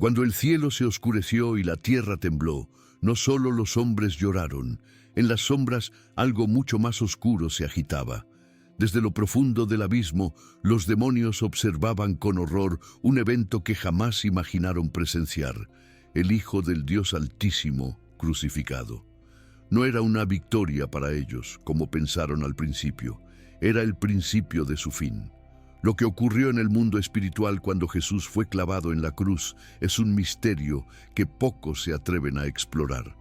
Cuando el cielo se oscureció y la tierra tembló, no solo los hombres lloraron, en las sombras algo mucho más oscuro se agitaba. Desde lo profundo del abismo, los demonios observaban con horror un evento que jamás imaginaron presenciar: el Hijo del Dios Altísimo crucificado. No era una victoria para ellos, como pensaron al principio, era el principio de su fin. Lo que ocurrió en el mundo espiritual cuando Jesús fue clavado en la cruz es un misterio que pocos se atreven a explorar.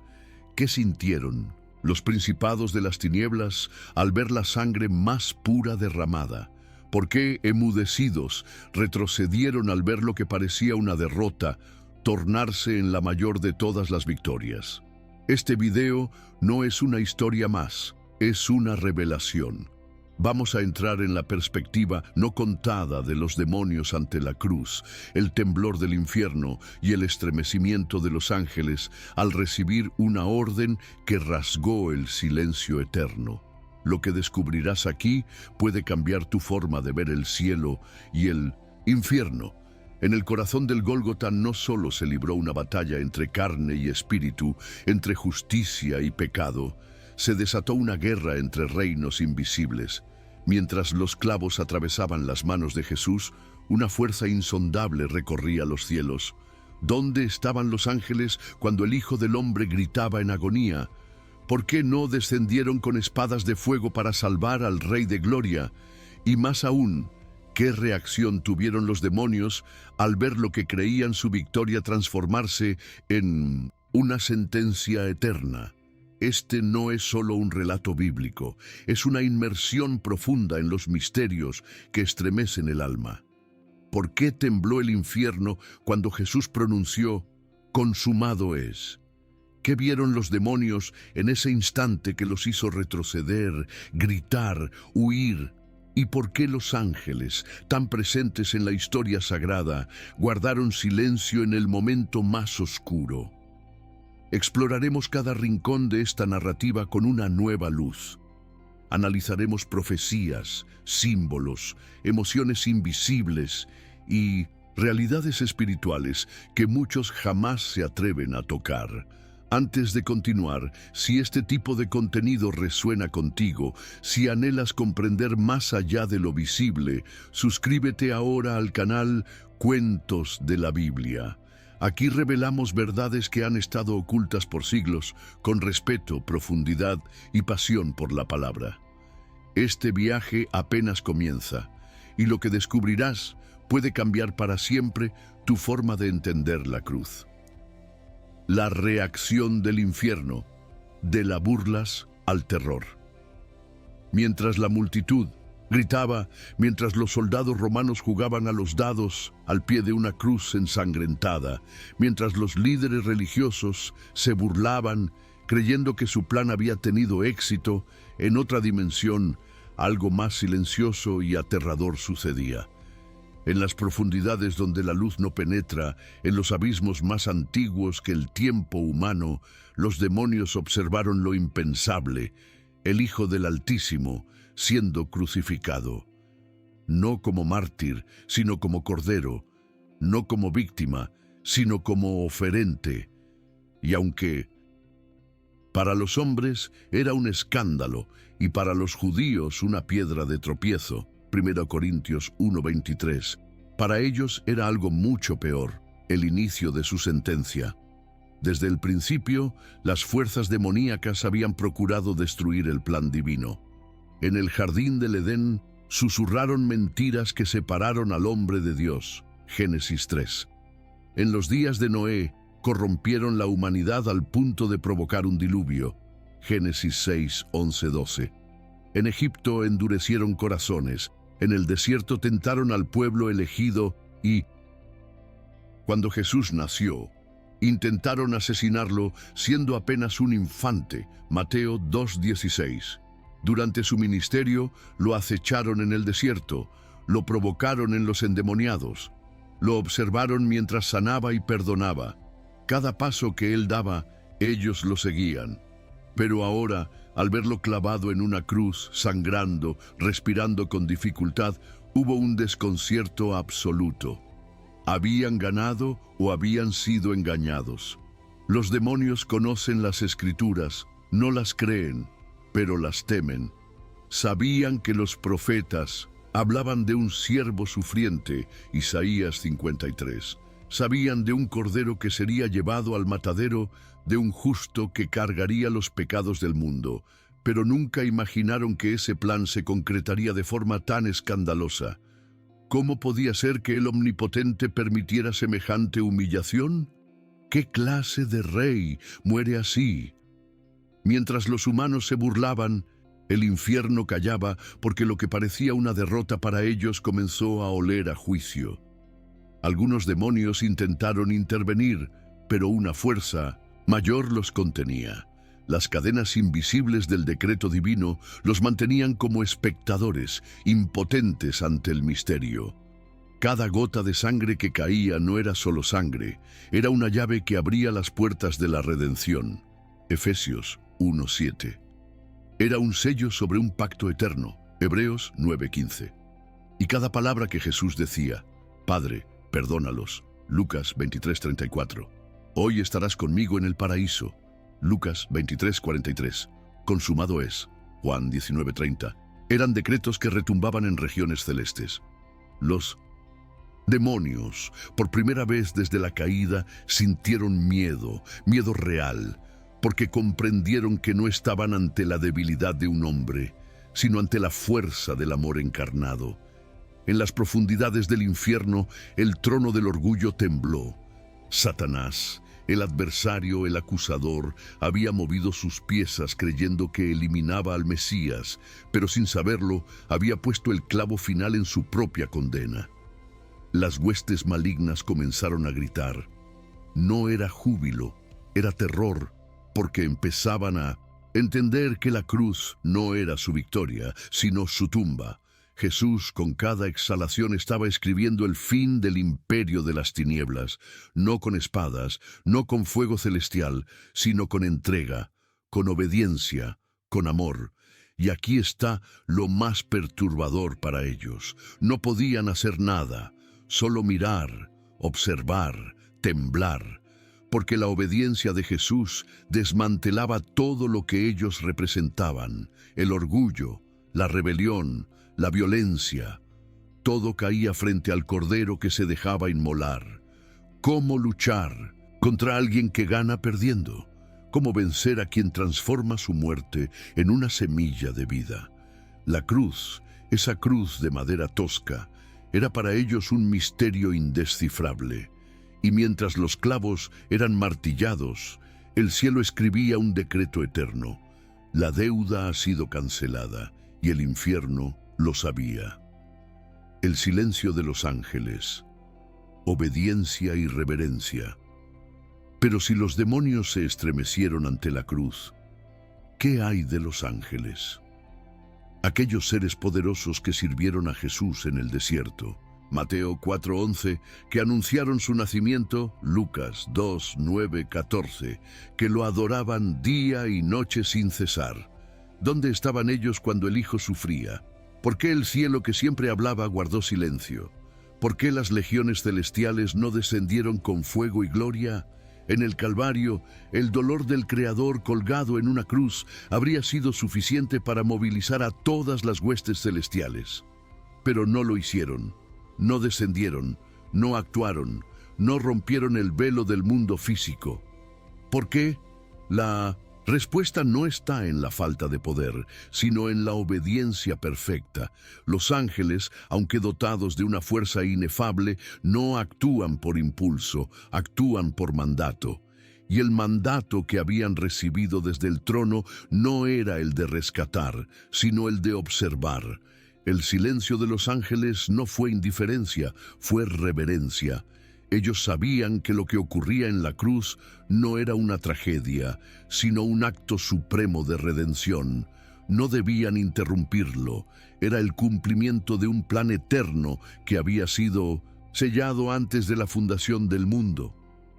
¿Qué sintieron los principados de las tinieblas al ver la sangre más pura derramada? ¿Por qué, enmudecidos, retrocedieron al ver lo que parecía una derrota tornarse en la mayor de todas las victorias? Este video no es una historia más, es una revelación. Vamos a entrar en la perspectiva no contada de los demonios ante la cruz, el temblor del infierno y el estremecimiento de los ángeles al recibir una orden que rasgó el silencio eterno. Lo que descubrirás aquí puede cambiar tu forma de ver el cielo y el infierno. En el corazón del Gólgota no solo se libró una batalla entre carne y espíritu, entre justicia y pecado, se desató una guerra entre reinos invisibles. Mientras los clavos atravesaban las manos de Jesús, una fuerza insondable recorría los cielos. ¿Dónde estaban los ángeles cuando el Hijo del Hombre gritaba en agonía? ¿Por qué no descendieron con espadas de fuego para salvar al Rey de Gloria? Y más aún, ¿qué reacción tuvieron los demonios al ver lo que creían su victoria transformarse en una sentencia eterna? Este no es solo un relato bíblico, es una inmersión profunda en los misterios que estremecen el alma. ¿Por qué tembló el infierno cuando Jesús pronunció «consumado es»? ¿Qué vieron los demonios en ese instante que los hizo retroceder, gritar, huir? ¿Y por qué los ángeles, tan presentes en la historia sagrada, guardaron silencio en el momento más oscuro? Exploraremos cada rincón de esta narrativa con una nueva luz. Analizaremos profecías, símbolos, emociones invisibles y realidades espirituales que muchos jamás se atreven a tocar. Antes de continuar, si este tipo de contenido resuena contigo, si anhelas comprender más allá de lo visible, suscríbete ahora al canal Cuentos de la Biblia. Aquí revelamos verdades que han estado ocultas por siglos, con respeto, profundidad y pasión por la palabra. Este viaje apenas comienza, y lo que descubrirás puede cambiar para siempre tu forma de entender la cruz. La reacción del infierno, de las burlas al terror. Mientras la multitud gritaba, mientras los soldados romanos jugaban a los dados al pie de una cruz ensangrentada, mientras los líderes religiosos se burlaban, creyendo que su plan había tenido éxito, en otra dimensión, algo más silencioso y aterrador sucedía. En las profundidades donde la luz no penetra, en los abismos más antiguos que el tiempo humano, los demonios observaron lo impensable: el Hijo del Altísimo siendo crucificado, no como mártir, sino como cordero, no como víctima, sino como oferente. Y aunque para los hombres era un escándalo y para los judíos una piedra de tropiezo, 1 Corintios 1:23, para ellos era algo mucho peor, el inicio de su sentencia. Desde el principio, las fuerzas demoníacas habían procurado destruir el plan divino. En el jardín del Edén susurraron mentiras que separaron al hombre de Dios. Génesis 3. En los días de Noé, corrompieron la humanidad al punto de provocar un diluvio. Génesis 6, 11, 12. En Egipto endurecieron corazones. En el desierto tentaron al pueblo elegido y, cuando Jesús nació, intentaron asesinarlo siendo apenas un infante. Mateo 2:16. Durante su ministerio lo acecharon en el desierto, lo provocaron en los endemoniados, lo observaron mientras sanaba y perdonaba. Cada paso que él daba, ellos lo seguían. Pero ahora, al verlo clavado en una cruz, sangrando, respirando con dificultad, hubo un desconcierto absoluto. ¿Habían ganado o habían sido engañados? Los demonios conocen las Escrituras, no las creen, pero las temen. Sabían que los profetas hablaban de un siervo sufriente, Isaías 53. Sabían de un cordero que sería llevado al matadero, de un justo que cargaría los pecados del mundo, pero nunca imaginaron que ese plan se concretaría de forma tan escandalosa. ¿Cómo podía ser que el Omnipotente permitiera semejante humillación? ¿Qué clase de rey muere así? Mientras los humanos se burlaban, el infierno callaba, porque lo que parecía una derrota para ellos comenzó a oler a juicio. Algunos demonios intentaron intervenir, pero una fuerza mayor los contenía. Las cadenas invisibles del decreto divino los mantenían como espectadores, impotentes ante el misterio. Cada gota de sangre que caía no era solo sangre, era una llave que abría las puertas de la redención. Efesios 1:7. Era un sello sobre un pacto eterno. Hebreos 9:15. Y cada palabra que Jesús decía, Padre, perdónalos. Lucas 23:34. Hoy estarás conmigo en el paraíso. Lucas 23:43. Consumado es. Juan 19:30. Eran decretos que retumbaban en regiones celestes. Los demonios, por primera vez desde la caída, sintieron miedo real, porque comprendieron que no estaban ante la debilidad de un hombre, sino ante la fuerza del amor encarnado. En las profundidades del infierno, el trono del orgullo tembló. Satanás, el adversario, el acusador, había movido sus piezas creyendo que eliminaba al Mesías, pero sin saberlo, había puesto el clavo final en su propia condena. Las huestes malignas comenzaron a gritar. No era júbilo, era terror, porque empezaban a entender que la cruz no era su victoria, sino su tumba. Jesús, con cada exhalación, estaba escribiendo el fin del imperio de las tinieblas, no con espadas, no con fuego celestial, sino con entrega, con obediencia, con amor. Y aquí está lo más perturbador para ellos. No podían hacer nada, solo mirar, observar, temblar, porque la obediencia de Jesús desmantelaba todo lo que ellos representaban, el orgullo, la rebelión, la violencia. Todo caía frente al Cordero que se dejaba inmolar. ¿Cómo luchar contra alguien que gana perdiendo? ¿Cómo vencer a quien transforma su muerte en una semilla de vida? La cruz, esa cruz de madera tosca, era para ellos un misterio indescifrable. Y mientras los clavos eran martillados, el cielo escribía un decreto eterno. La deuda ha sido cancelada, y el infierno lo sabía. El silencio de los ángeles, obediencia y reverencia. Pero si los demonios se estremecieron ante la cruz, ¿qué hay de los ángeles? Aquellos seres poderosos que sirvieron a Jesús en el desierto, Mateo 4:11, que anunciaron su nacimiento, Lucas 2:9-14, que lo adoraban día y noche sin cesar. ¿Dónde estaban ellos cuando el Hijo sufría? ¿Por qué el cielo que siempre hablaba guardó silencio? ¿Por qué las legiones celestiales no descendieron con fuego y gloria? En el Calvario, el dolor del Creador colgado en una cruz habría sido suficiente para movilizar a todas las huestes celestiales. Pero no lo hicieron, no descendieron, no actuaron, no rompieron el velo del mundo físico. ¿Por qué? La respuesta no está en la falta de poder, sino en la obediencia perfecta. Los ángeles, aunque dotados de una fuerza inefable, no actúan por impulso, actúan por mandato. Y el mandato que habían recibido desde el trono no era el de rescatar, sino el de observar. El silencio de los ángeles no fue indiferencia, fue reverencia. Ellos sabían que lo que ocurría en la cruz no era una tragedia, sino un acto supremo de redención. No debían interrumpirlo. Era el cumplimiento de un plan eterno que había sido sellado antes de la fundación del mundo.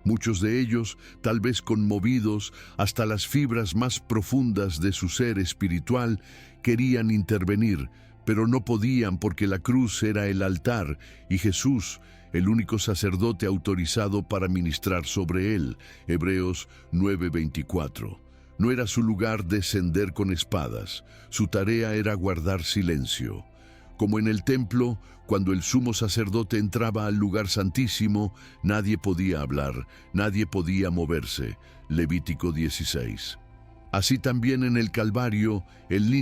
Muchos de ellos, tal vez conmovidos hasta las fibras más profundas de su ser espiritual, querían intervenir, pero no podían porque la cruz era el altar y Jesús el único sacerdote autorizado para ministrar sobre él. Hebreos 9:24. No era su lugar descender con espadas, su tarea era guardar silencio. Como en el templo, cuando el sumo sacerdote entraba al lugar santísimo, nadie podía hablar, nadie podía moverse. Levítico 16. Así también en el Calvario, el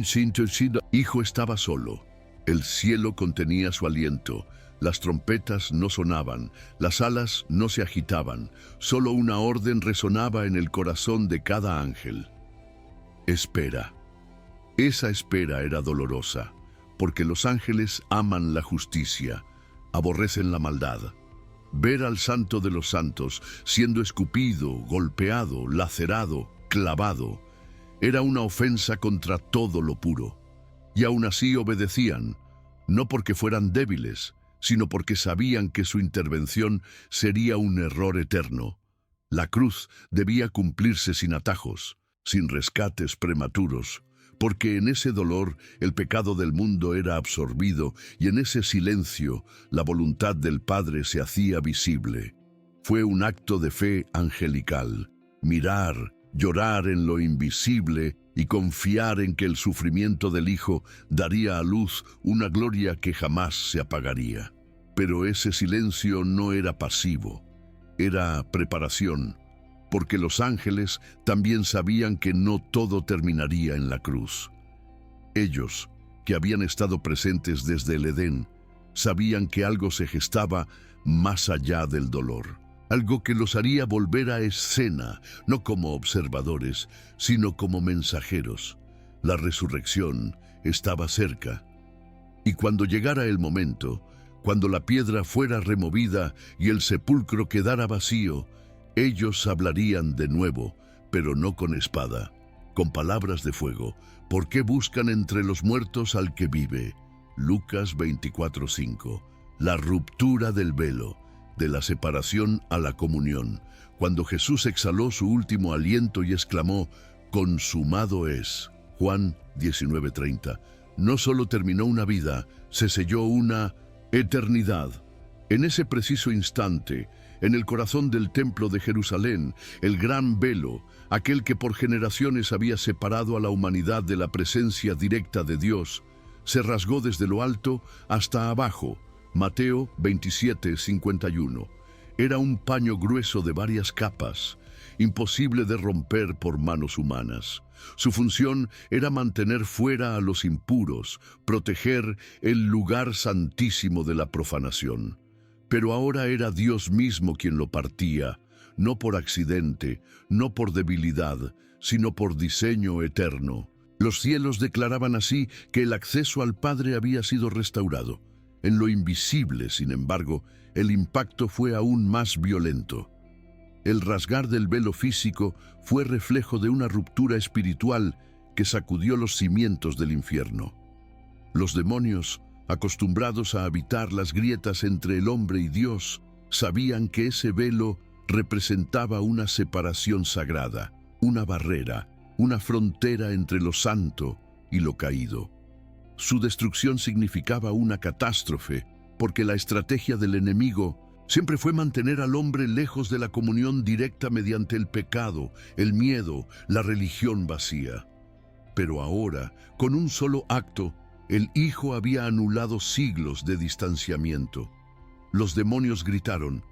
Hijo estaba solo. El cielo contenía su aliento, las trompetas no sonaban, las alas no se agitaban, solo una orden resonaba en el corazón de cada ángel. Espera. Esa espera era dolorosa, porque los ángeles aman la justicia, aborrecen la maldad. Ver al Santo de los Santos siendo escupido, golpeado, lacerado, clavado, era una ofensa contra todo lo puro. Y aún así obedecían, no porque fueran débiles, sino porque sabían que su intervención sería un error eterno. La cruz debía cumplirse sin atajos, sin rescates prematuros, porque en ese dolor el pecado del mundo era absorbido y en ese silencio la voluntad del Padre se hacía visible. Fue un acto de fe angelical, mirar, llorar en lo invisible y confiar en que el sufrimiento del Hijo daría a luz una gloria que jamás se apagaría. Pero ese silencio no era pasivo, era preparación, porque los ángeles también sabían que no todo terminaría en la cruz. Ellos, que habían estado presentes desde el Edén, sabían que algo se gestaba más allá del dolor. Algo que los haría volver a escena, no como observadores, sino como mensajeros. La resurrección estaba cerca. Y cuando llegara el momento, cuando la piedra fuera removida y el sepulcro quedara vacío, ellos hablarían de nuevo, pero no con espada, con palabras de fuego. ¿Por qué buscan entre los muertos al que vive? Lucas 24:5. La ruptura del velo, de la separación a la comunión, cuando Jesús exhaló su último aliento y exclamó, «Consumado es». Juan 19:30. No solo terminó una vida, se selló una eternidad. En ese preciso instante, en el corazón del templo de Jerusalén, el gran velo, aquel que por generaciones había separado a la humanidad de la presencia directa de Dios, se rasgó desde lo alto hasta abajo. Mateo 27:51. Era un paño grueso de varias capas, imposible de romper por manos humanas. Su función era mantener fuera a los impuros, proteger el lugar santísimo de la profanación. Pero ahora era Dios mismo quien lo partía, no por accidente, no por debilidad, sino por diseño eterno. Los cielos declaraban así que el acceso al Padre había sido restaurado. En lo invisible, sin embargo, el impacto fue aún más violento. El rasgar del velo físico fue reflejo de una ruptura espiritual que sacudió los cimientos del infierno. Los demonios, acostumbrados a habitar las grietas entre el hombre y Dios, sabían que ese velo representaba una separación sagrada, una barrera, una frontera entre lo santo y lo caído. Su destrucción significaba una catástrofe, porque la estrategia del enemigo siempre fue mantener al hombre lejos de la comunión directa mediante el pecado, el miedo, la religión vacía. Pero ahora, con un solo acto, el Hijo había anulado siglos de distanciamiento. Los demonios gritaron.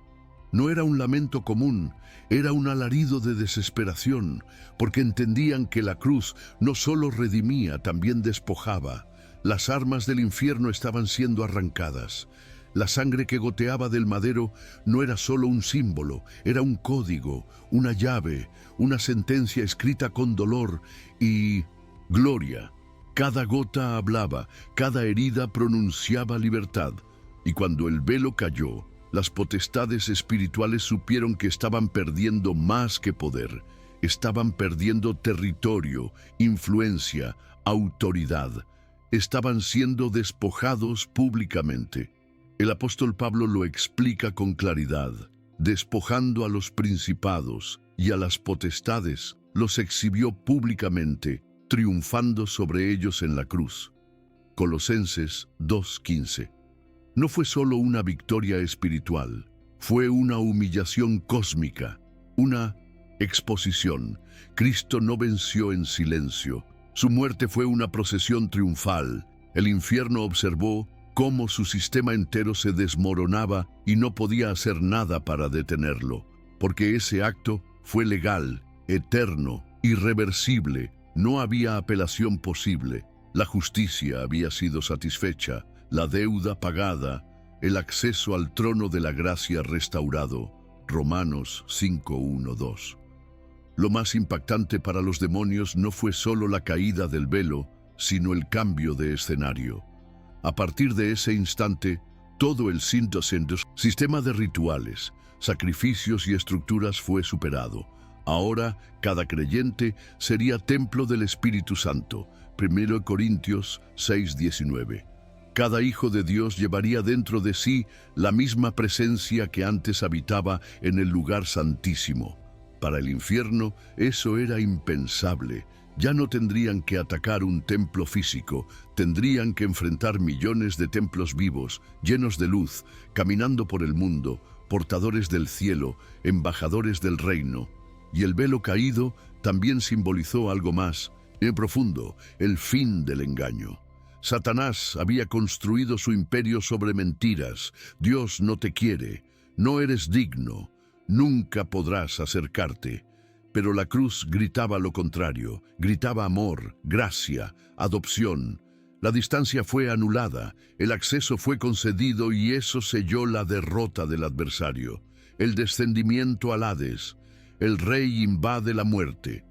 No era un lamento común, era un alarido de desesperación, porque entendían que la cruz no solo redimía, también despojaba. Las armas del infierno estaban siendo arrancadas. La sangre que goteaba del madero no era solo un símbolo, era un código, una llave, una sentencia escrita con dolor y gloria. Cada gota hablaba, cada herida pronunciaba libertad. Y cuando el velo cayó, las potestades espirituales supieron que estaban perdiendo más que poder. Estaban perdiendo territorio, influencia, autoridad. Estaban siendo despojados públicamente. El apóstol Pablo lo explica con claridad. Despojando a los principados y a las potestades, los exhibió públicamente, triunfando sobre ellos en la cruz. Colosenses 2:15. No fue solo una victoria espiritual, fue una humillación cósmica, una exposición. Cristo no venció en silencio. Su muerte fue una procesión triunfal. El infierno observó cómo su sistema entero se desmoronaba y no podía hacer nada para detenerlo, porque ese acto fue legal, eterno, irreversible. No había apelación posible. La justicia había sido satisfecha, la deuda pagada, el acceso al trono de la gracia restaurado. Romanos 5:1-2. Lo más impactante para los demonios no fue solo la caída del velo, sino el cambio de escenario. A partir de ese instante, todo el sistema de rituales, sacrificios y estructuras fue superado. Ahora, cada creyente sería templo del Espíritu Santo. 1 Corintios 6:19. Cada hijo de Dios llevaría dentro de sí la misma presencia que antes habitaba en el lugar santísimo. Para el infierno, eso era impensable. Ya no tendrían que atacar un templo físico, tendrían que enfrentar millones de templos vivos, llenos de luz, caminando por el mundo, portadores del cielo, embajadores del reino. Y el velo caído también simbolizó algo más, en profundo, el fin del engaño. Satanás había construido su imperio sobre mentiras. Dios no te quiere, no eres digno, nunca podrás acercarte. Pero la cruz gritaba lo contrario, gritaba amor, gracia, adopción. La distancia fue anulada, el acceso fue concedido y eso selló la derrota del adversario. El descendimiento al Hades, el rey invade la muerte.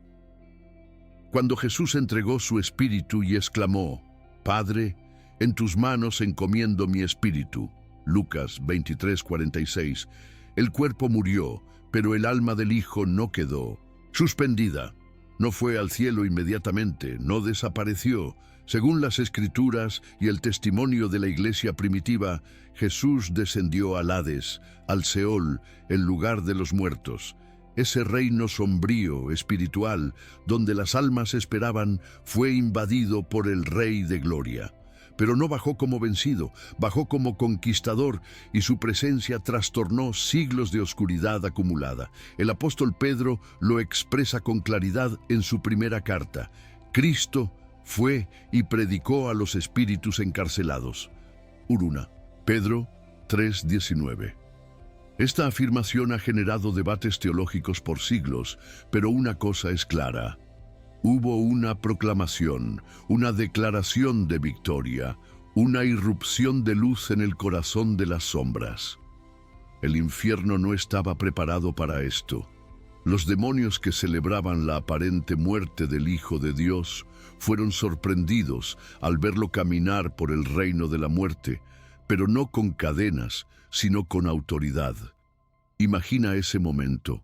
Cuando Jesús entregó su espíritu y exclamó, Padre, en tus manos encomiendo mi espíritu. Lucas 23:46. El cuerpo murió, pero el alma del Hijo no quedó suspendida. No fue al cielo inmediatamente, no desapareció. Según las Escrituras y el testimonio de la iglesia primitiva, Jesús descendió al Hades, al Seol, el lugar de los muertos. Ese reino sombrío, espiritual, donde las almas esperaban, fue invadido por el Rey de Gloria. Pero no bajó como vencido, bajó como conquistador, y su presencia trastornó siglos de oscuridad acumulada. El apóstol Pedro lo expresa con claridad en su primera carta. Cristo fue y predicó a los espíritus encarcelados. Uruna, Pedro 3:19. Esta afirmación ha generado debates teológicos por siglos, pero una cosa es clara. Hubo una proclamación, una declaración de victoria, una irrupción de luz en el corazón de las sombras. El infierno no estaba preparado para esto. Los demonios que celebraban la aparente muerte del Hijo de Dios fueron sorprendidos al verlo caminar por el reino de la muerte, pero no con cadenas, sino con autoridad. Imagina ese momento.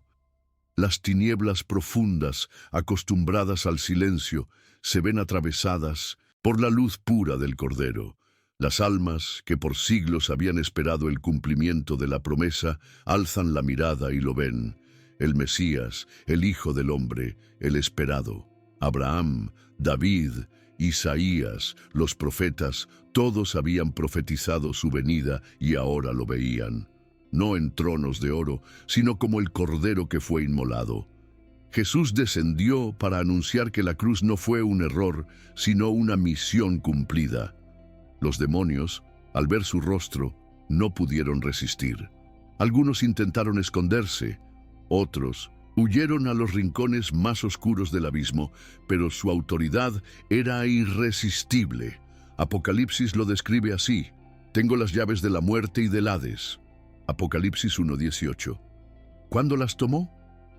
Las tinieblas profundas, acostumbradas al silencio, se ven atravesadas por la luz pura del Cordero. Las almas, que por siglos habían esperado el cumplimiento de la promesa, alzan la mirada y lo ven. El Mesías, el Hijo del Hombre, el esperado. Abraham, David, Isaías, los profetas, todos habían profetizado su venida y ahora lo veían. No en tronos de oro, sino como el Cordero que fue inmolado. Jesús descendió para anunciar que la cruz no fue un error, sino una misión cumplida. Los demonios, al ver su rostro, no pudieron resistir. Algunos intentaron esconderse, otros huyeron a los rincones más oscuros del abismo, pero su autoridad era irresistible. Apocalipsis lo describe así: tengo las llaves de la muerte y del Hades. Apocalipsis 1:18. ¿Cuándo las tomó?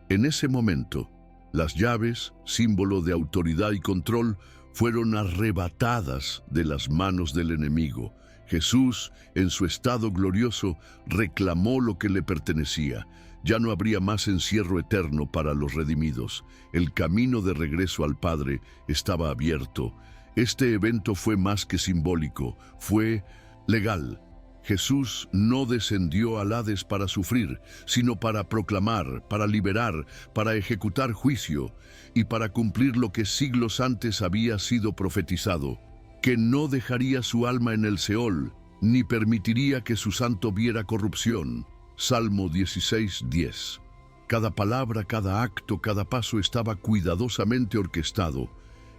En ese momento, las llaves, símbolo de autoridad y control, fueron arrebatadas de las manos del enemigo. Jesús, en su estado glorioso, reclamó lo que le pertenecía. Ya no habría más encierro eterno para los redimidos. El camino de regreso al Padre estaba abierto. Este evento fue más que simbólico, fue legal. Jesús no descendió al Hades para sufrir, sino para proclamar, para liberar, para ejecutar juicio y para cumplir lo que siglos antes había sido profetizado, que no dejaría su alma en el Seol, ni permitiría que su santo viera corrupción. Salmo 16:10. Cada palabra, cada acto, cada paso estaba cuidadosamente orquestado.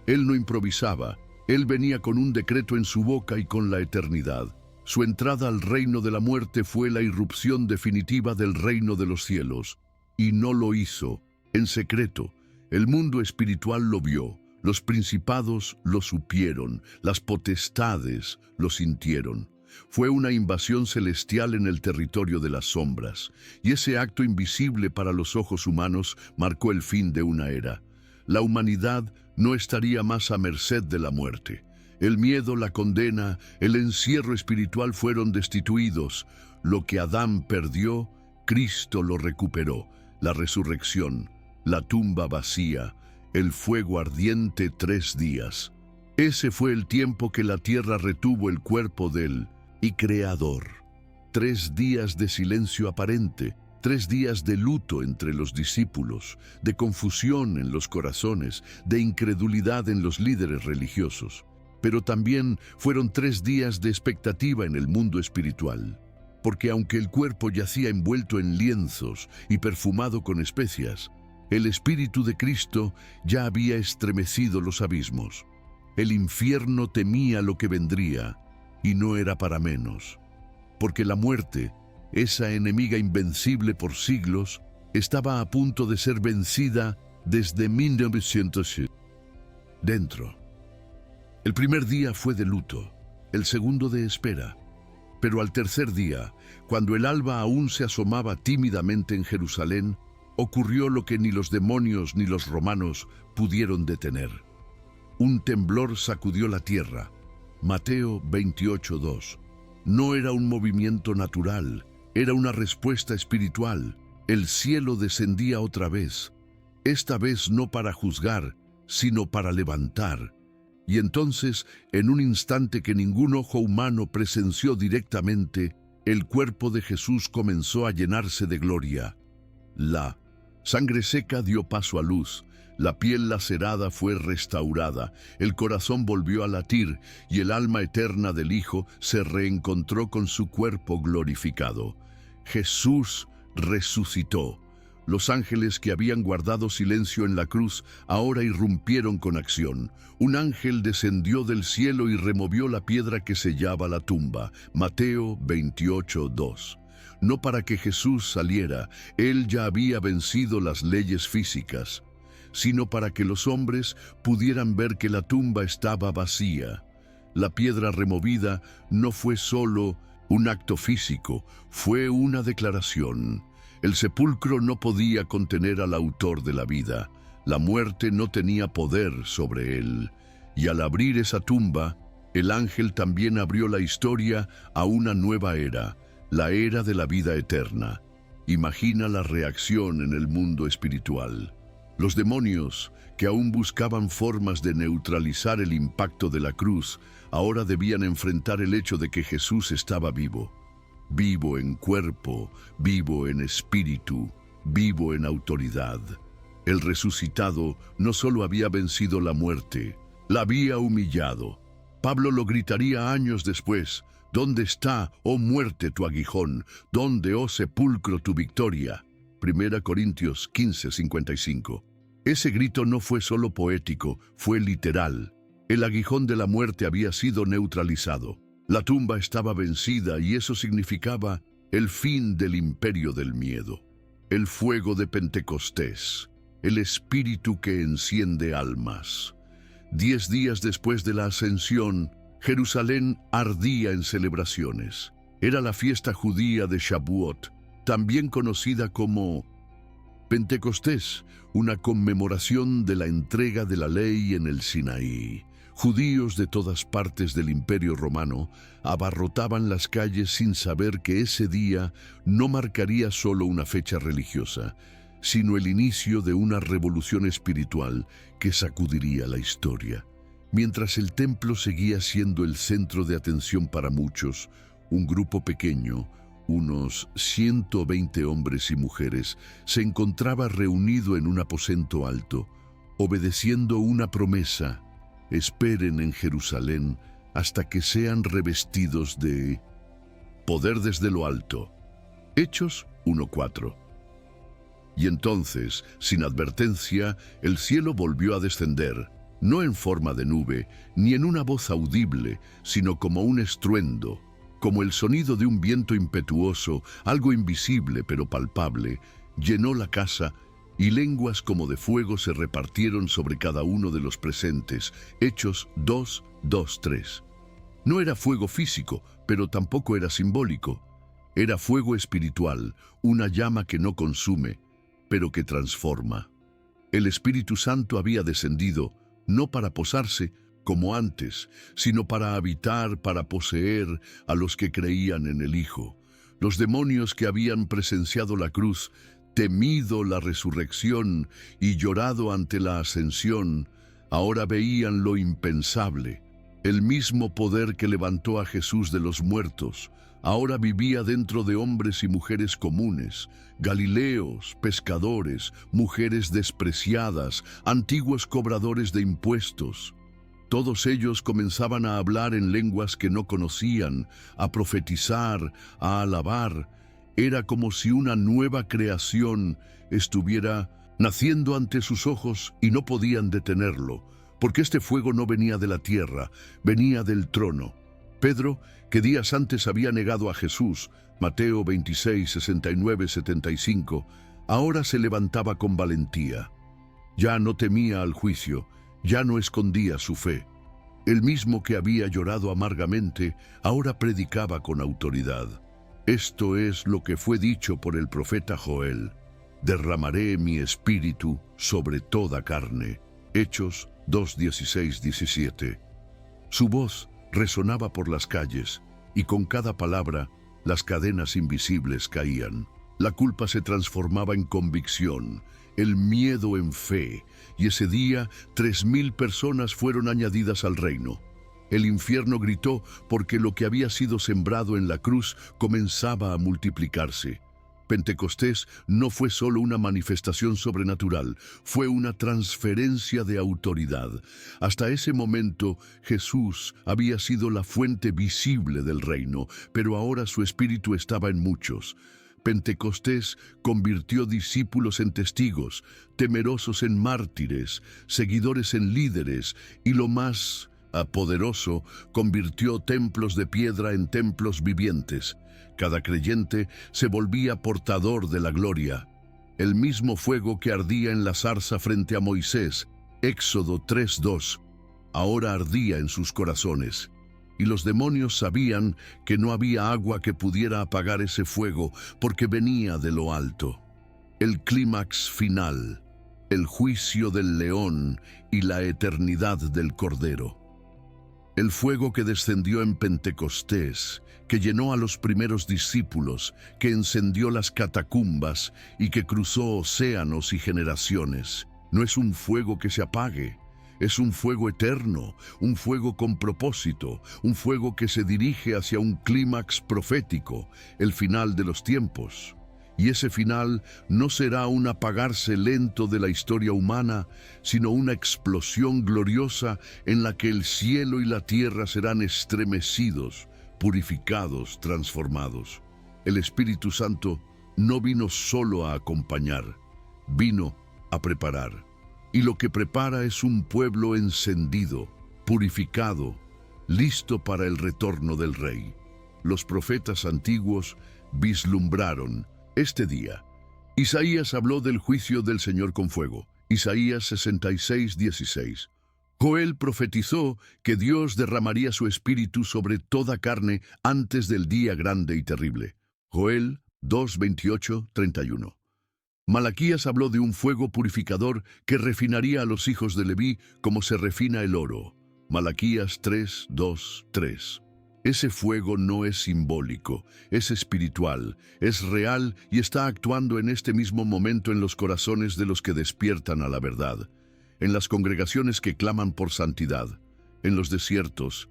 Él no improvisaba, él venía con un decreto en su boca y con la eternidad. Su entrada al reino de la muerte fue la irrupción definitiva del reino de los cielos. Y no lo hizo en secreto. El mundo espiritual lo vio, los principados lo supieron, las potestades lo sintieron. Fue una invasión celestial en el territorio de las sombras, y ese acto invisible para los ojos humanos marcó el fin de una era. La humanidad no estaría más a merced de la muerte. El miedo, la condena, el encierro espiritual fueron destituidos. Lo que Adán perdió, Cristo lo recuperó. La resurrección, la tumba vacía, el fuego ardiente 3 días. Ese fue el tiempo que la tierra retuvo el cuerpo del y Creador. 3 días de silencio aparente, 3 días de luto entre los discípulos, de confusión en los corazones, de incredulidad en los líderes religiosos. Pero también fueron 3 días de expectativa en el mundo espiritual. Porque aunque el cuerpo yacía envuelto en lienzos y perfumado con especias, el Espíritu de Cristo ya había estremecido los abismos. El infierno temía lo que vendría, y no era para menos. Porque la muerte, esa enemiga invencible por siglos, estaba a punto de ser vencida desde 1900. Dentro. El primer día fue de luto, el segundo de espera. Pero al tercer día, cuando el alba aún se asomaba tímidamente en Jerusalén, ocurrió lo que ni los demonios ni los romanos pudieron detener. Un temblor sacudió la tierra. Mateo 28:2. No era un movimiento natural, era una respuesta espiritual. El cielo descendía otra vez, esta vez no para juzgar, sino para levantar. Y entonces, en un instante que ningún ojo humano presenció directamente, el cuerpo de Jesús comenzó a llenarse de gloria. La sangre seca dio paso a luz, la piel lacerada fue restaurada, el corazón volvió a latir y el alma eterna del Hijo se reencontró con su cuerpo glorificado. Jesús resucitó. Los ángeles que habían guardado silencio en la cruz ahora irrumpieron con acción. Un ángel descendió del cielo y removió la piedra que sellaba la tumba. Mateo 28:2. No para que Jesús saliera, él ya había vencido las leyes físicas, sino para que los hombres pudieran ver que la tumba estaba vacía. La piedra removida no fue solo un acto físico, fue una declaración. El sepulcro no podía contener al autor de la vida. La muerte no tenía poder sobre él. Y al abrir esa tumba, el ángel también abrió la historia a una nueva era, la era de la vida eterna. Imagina la reacción en el mundo espiritual. Los demonios, que aún buscaban formas de neutralizar el impacto de la cruz, ahora debían enfrentar el hecho de que Jesús estaba vivo. Vivo en cuerpo, vivo en espíritu, vivo en autoridad. El resucitado no solo había vencido la muerte, la había humillado. Pablo lo gritaría años después: ¿dónde está, oh muerte, tu aguijón? ¿Dónde, oh sepulcro, tu victoria? 1 Corintios 15:55. Ese grito no fue solo poético, fue literal. El aguijón de la muerte había sido neutralizado. La tumba estaba vencida y eso significaba el fin del imperio del miedo. El fuego de Pentecostés, el espíritu que enciende almas. 10 días después de la ascensión, Jerusalén ardía en celebraciones. Era la fiesta judía de Shavuot, también conocida como Pentecostés, una conmemoración de la entrega de la ley en el Sinaí. Judíos de todas partes del Imperio Romano abarrotaban las calles sin saber que ese día no marcaría solo una fecha religiosa, sino el inicio de una revolución espiritual que sacudiría la historia. Mientras el templo seguía siendo el centro de atención para muchos, un grupo pequeño, unos 120 hombres y mujeres, se encontraba reunido en un aposento alto, obedeciendo una promesa: esperen en Jerusalén hasta que sean revestidos de poder desde lo alto. Hechos 1:4. Y entonces, sin advertencia, el cielo volvió a descender, no en forma de nube, ni en una voz audible, sino como un estruendo, como el sonido de un viento impetuoso, algo invisible pero palpable, llenó la casa, y lenguas como de fuego se repartieron sobre cada uno de los presentes. Hechos 2:2-3. No era fuego físico, pero tampoco era simbólico. Era fuego espiritual, una llama que no consume, pero que transforma. El Espíritu Santo había descendido, no para posarse, como antes, sino para habitar, para poseer a los que creían en el Hijo. Los demonios que habían presenciado la cruz, temido la resurrección y llorado ante la ascensión, ahora veían lo impensable. El mismo poder que levantó a Jesús de los muertos, ahora vivía dentro de hombres y mujeres comunes, galileos, pescadores, mujeres despreciadas, antiguos cobradores de impuestos. Todos ellos comenzaban a hablar en lenguas que no conocían, a profetizar, a alabar. Era como si una nueva creación estuviera naciendo ante sus ojos y no podían detenerlo, porque este fuego no venía de la tierra, venía del trono. Pedro, que días antes había negado a Jesús, Mateo 26, 69, 75, ahora se levantaba con valentía. Ya no temía al juicio, ya no escondía su fe. El mismo que había llorado amargamente, ahora predicaba con autoridad. Esto es lo que fue dicho por el profeta Joel: derramaré mi espíritu sobre toda carne. Hechos 2:16-17. Su voz resonaba por las calles, y con cada palabra las cadenas invisibles caían. La culpa se transformaba en convicción, el miedo en fe, y ese día 3,000 personas fueron añadidas al reino. El infierno gritó porque lo que había sido sembrado en la cruz comenzaba a multiplicarse. Pentecostés no fue solo una manifestación sobrenatural, fue una transferencia de autoridad. Hasta ese momento, Jesús había sido la fuente visible del reino, pero ahora su espíritu estaba en muchos. Pentecostés convirtió discípulos en testigos, temerosos en mártires, seguidores en líderes, y lo más poderoso, convirtió templos de piedra en templos vivientes. Cada creyente se volvía portador de la gloria. El mismo fuego que ardía en la zarza frente a Moisés, Éxodo 3:2, ahora ardía en sus corazones. Y los demonios sabían que no había agua que pudiera apagar ese fuego, porque venía de lo alto. El clímax final, el juicio del león y la eternidad del Cordero. El fuego que descendió en Pentecostés, que llenó a los primeros discípulos, que encendió las catacumbas y que cruzó océanos y generaciones, no es un fuego que se apague. Es un fuego eterno, un fuego con propósito, un fuego que se dirige hacia un clímax profético, el final de los tiempos. Y ese final no será un apagarse lento de la historia humana, sino una explosión gloriosa en la que el cielo y la tierra serán estremecidos, purificados, transformados. El Espíritu Santo no vino solo a acompañar, vino a preparar. Y lo que prepara es un pueblo encendido, purificado, listo para el retorno del Rey. Los profetas antiguos vislumbraron este día. Isaías habló del juicio del Señor con fuego. Isaías 66:16. Joel profetizó que Dios derramaría su espíritu sobre toda carne antes del día grande y terrible. Joel 2:28-31. Malaquías habló de un fuego purificador que refinaría a los hijos de Leví como se refina el oro. Malaquías 3:2-3. Ese fuego no es simbólico, es espiritual, es real y está actuando en este mismo momento en los corazones de los que despiertan a la verdad, en las congregaciones que claman por santidad, en los desiertos,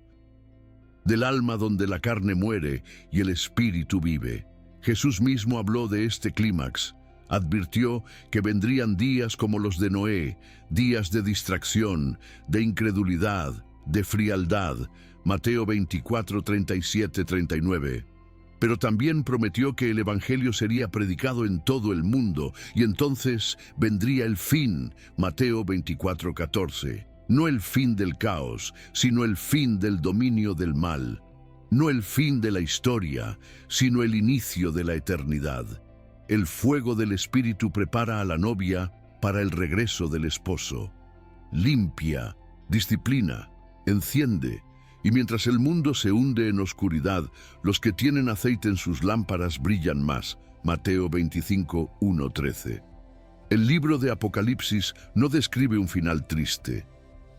del alma donde la carne muere y el espíritu vive. Jesús mismo habló de este clímax. Advirtió que vendrían días como los de Noé, días de distracción, de incredulidad, de frialdad, Mateo 24, 37, 39. Pero también prometió que el Evangelio sería predicado en todo el mundo y entonces vendría el fin, Mateo 24, 14. No el fin del caos, sino el fin del dominio del mal. No el fin de la historia, sino el inicio de la eternidad. El fuego del Espíritu prepara a la novia para el regreso del esposo. Limpia, disciplina, enciende, y mientras el mundo se hunde en oscuridad, los que tienen aceite en sus lámparas brillan más. Mateo 25, 1, 13. El libro de Apocalipsis no describe un final triste.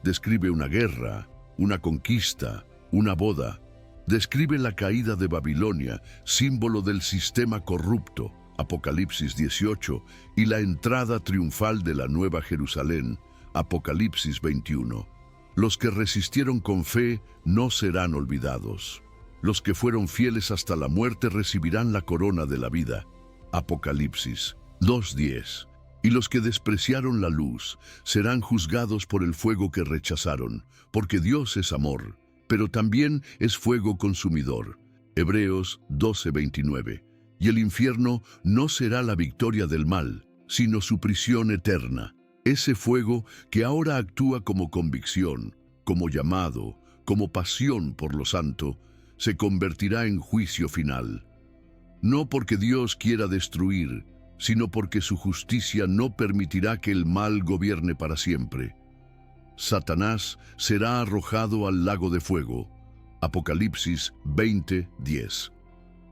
Describe una guerra, una conquista, una boda. Describe la caída de Babilonia, símbolo del sistema corrupto, Apocalipsis 18, y la entrada triunfal de la Nueva Jerusalén, Apocalipsis 21. Los que resistieron con fe no serán olvidados. Los que fueron fieles hasta la muerte recibirán la corona de la vida, Apocalipsis 2:10. Y los que despreciaron la luz serán juzgados por el fuego que rechazaron, porque Dios es amor, pero también es fuego consumidor. Hebreos 12:29. Y el infierno no será la victoria del mal, sino su prisión eterna. Ese fuego que ahora actúa como convicción, como llamado, como pasión por lo santo, se convertirá en juicio final. No porque Dios quiera destruir, sino porque su justicia no permitirá que el mal gobierne para siempre. Satanás será arrojado al lago de fuego. Apocalipsis 20:10.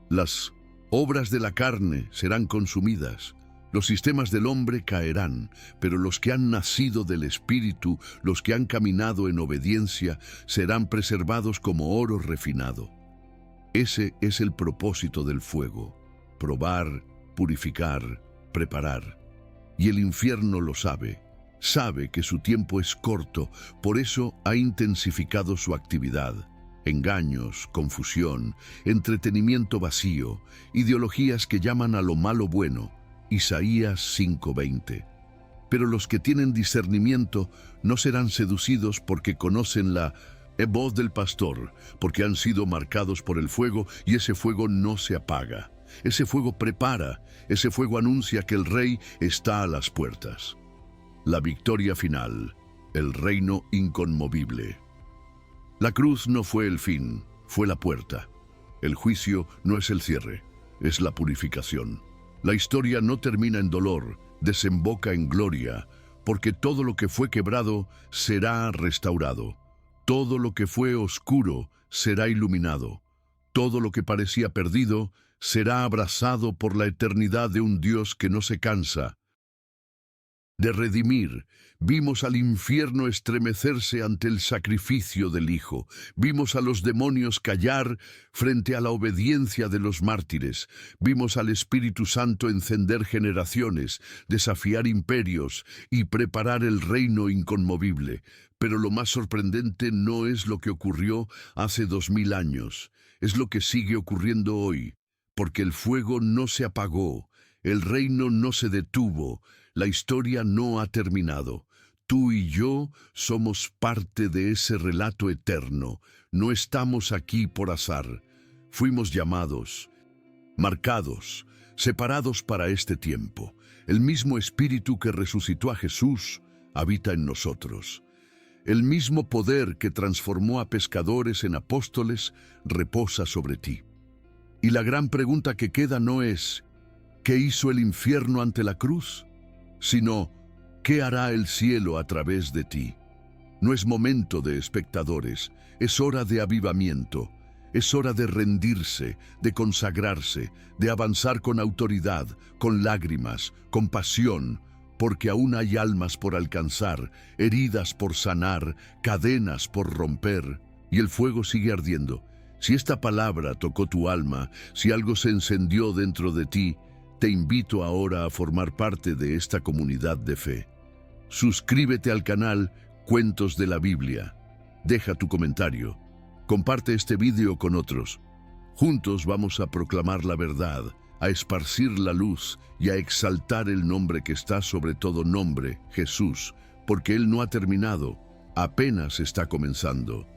Las obras de la carne serán consumidas. Los sistemas del hombre caerán, pero los que han nacido del Espíritu, los que han caminado en obediencia, serán preservados como oro refinado. Ese es el propósito del fuego: probar, purificar, preparar. Y el infierno lo sabe. Sabe que su tiempo es corto, por eso ha intensificado su actividad. Engaños, confusión, entretenimiento vacío, ideologías que llaman a lo malo bueno. Isaías 5:20. Pero los que tienen discernimiento no serán seducidos porque conocen la voz del pastor, porque han sido marcados por el fuego y ese fuego no se apaga. Ese fuego prepara, ese fuego anuncia que el rey está a las puertas. La victoria final, el reino inconmovible. La cruz no fue el fin, fue la puerta. El juicio no es el cierre, es la purificación. La historia no termina en dolor, desemboca en gloria, porque todo lo que fue quebrado será restaurado. Todo lo que fue oscuro será iluminado. Todo lo que parecía perdido será abrazado por la eternidad de un Dios que no se cansa de redimir. Vimos al infierno estremecerse ante el sacrificio del Hijo. Vimos a los demonios callar frente a la obediencia de los mártires. Vimos al Espíritu Santo encender generaciones, desafiar imperios y preparar el reino inconmovible. Pero lo más sorprendente no es lo que ocurrió hace 2000 años. Es lo que sigue ocurriendo hoy, porque el fuego no se apagó, el reino no se detuvo. La historia no ha terminado. Tú y yo somos parte de ese relato eterno. No estamos aquí por azar. Fuimos llamados, marcados, separados para este tiempo. El mismo Espíritu que resucitó a Jesús habita en nosotros. El mismo poder que transformó a pescadores en apóstoles reposa sobre ti. Y la gran pregunta que queda no es ¿qué hizo el infierno ante la cruz?, sino ¿qué hará el cielo a través de ti? No es momento de espectadores, es hora de avivamiento, es hora de rendirse, de consagrarse, de avanzar con autoridad, con lágrimas, con pasión, porque aún hay almas por alcanzar, heridas por sanar, cadenas por romper, y el fuego sigue ardiendo. Si esta palabra tocó tu alma, si algo se encendió dentro de ti, te invito ahora a formar parte de esta comunidad de fe. Suscríbete al canal Cuentos de la Biblia. Deja tu comentario. Comparte este video con otros. Juntos vamos a proclamar la verdad, a esparcir la luz y a exaltar el nombre que está sobre todo nombre, Jesús, porque Él no ha terminado, apenas está comenzando.